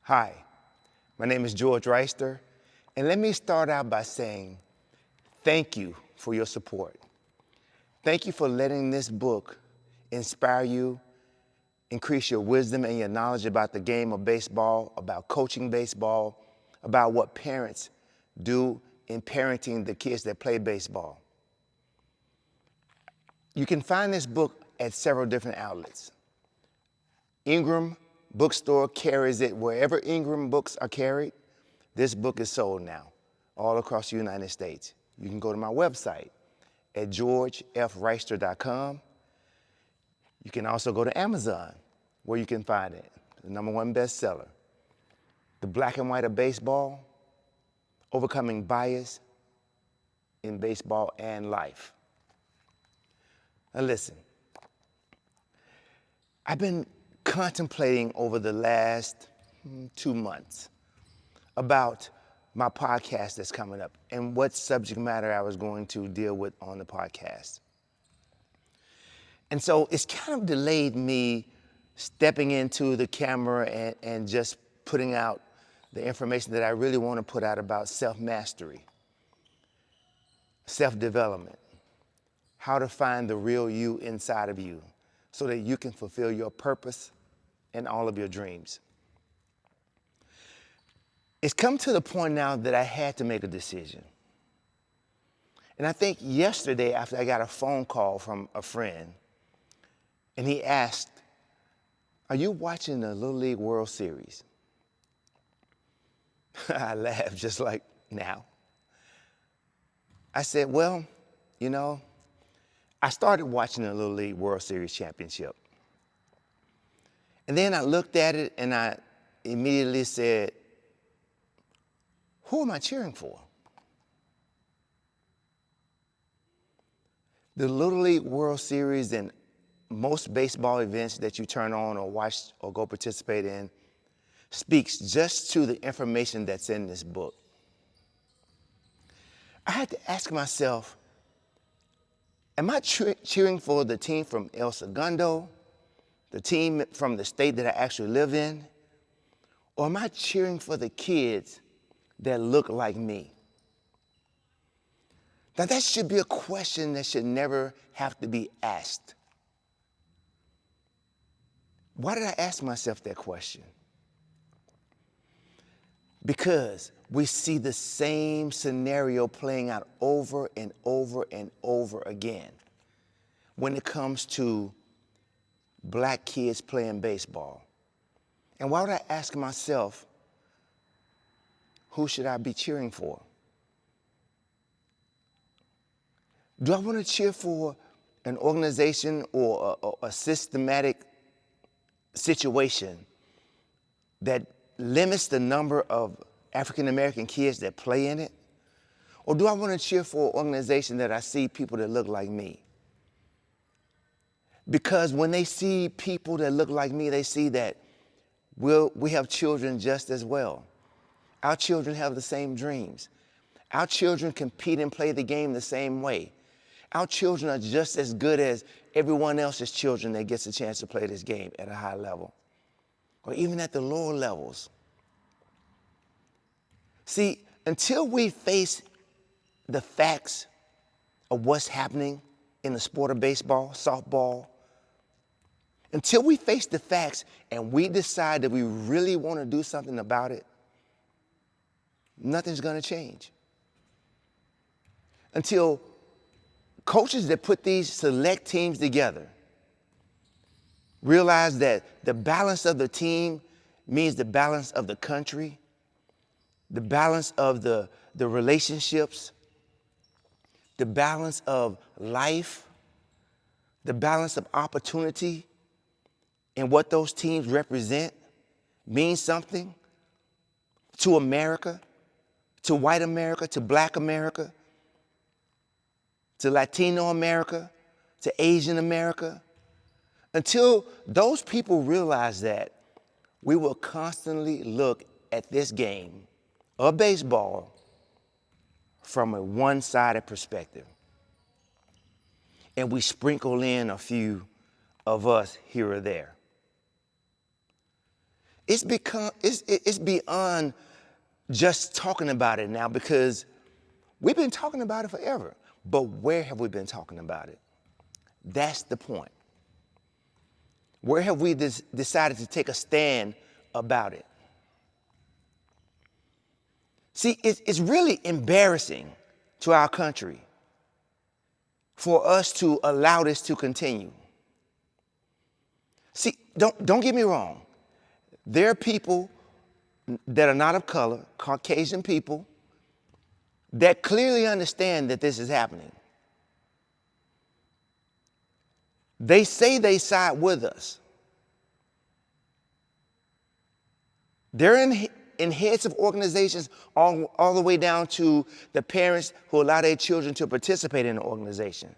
Hi, my name is F Wrighster, and let me start out by saying thank you for your support. Thank you for letting this book inspire you, increase your wisdom and your knowledge about the game of baseball, about coaching baseball, about what parents do in parenting the kids that play baseball. You can find this book at several different outlets. Ingram Bookstore carries it wherever Ingram books are carried. This book is sold now all across the United States. You can go to my website at georgefwrighster.com. You can also go to Amazon, where you can find it, the #1 bestseller, The Black and White of Baseball, Overcoming Bias in Baseball and Life. Now listen, I've been contemplating over the last 2 months about my podcast that's coming up and what subject matter I was going to deal with on the podcast. And so it's kind of delayed me stepping into the camera and just putting out the information that I really want to put out about self-mastery, self-development, how to find the real you inside of you so that you can fulfill your purpose and all of your dreams. It's come to the point now that I had to make a decision. And I think yesterday, after I got a phone call from a friend, and he asked, "Are you watching the Little League World Series?" I laughed just like now. I said, well, I started watching the Little League World Series Championship. And then I looked at it and I immediately said, who am I cheering for? The Little League World Series and most baseball events that you turn on or watch or go participate in speaks just to the information that's in this book. I had to ask myself, am I cheering for the team from El Segundo, the team from the state that I actually live in, or am I cheering for the kids that look like me? Now that should be a question that should never have to be asked. Why did I ask myself that question? Because we see the same scenario playing out over and over and over again when it comes to black kids playing baseball. And why would I ask myself, who should I be cheering for? Do I want to cheer for an organization or a systematic situation that limits the number of African American kids that play in it? Or do I want to cheer for an organization that I see people that look like me? Because when they see people that look like me, they see that we have children just as well. Our children have the same dreams. Our children compete and play the game the same way. Our children are just as good as everyone else's children that gets a chance to play this game at a high level, or even at the lower levels. See, until we face the facts of what's happening in the sport of baseball, softball, until we face the facts and we decide that we really want to do something about it, nothing's going to change. Until coaches that put these select teams together realize that the balance of the team means the balance of the country, the balance of the relationships, the balance of life, the balance of opportunity, and what those teams represent means something to America, to white America, to black America, to Latino America, to Asian America. Until those people realize that, we will constantly look at this game of baseball from a one-sided perspective. And we sprinkle in a few of us here or there. It's beyond just talking about it now, because we've been talking about it forever. But where have we been talking about it? That's the point. Where have we decided to take a stand about it? See, it's really embarrassing to our country for us to allow this to continue. See, don't get me wrong. There are people that are not of color, Caucasian people, that clearly understand that this is happening. They say they side with us. They're in heads of organizations all the way down to the parents who allow their children to participate in the organization.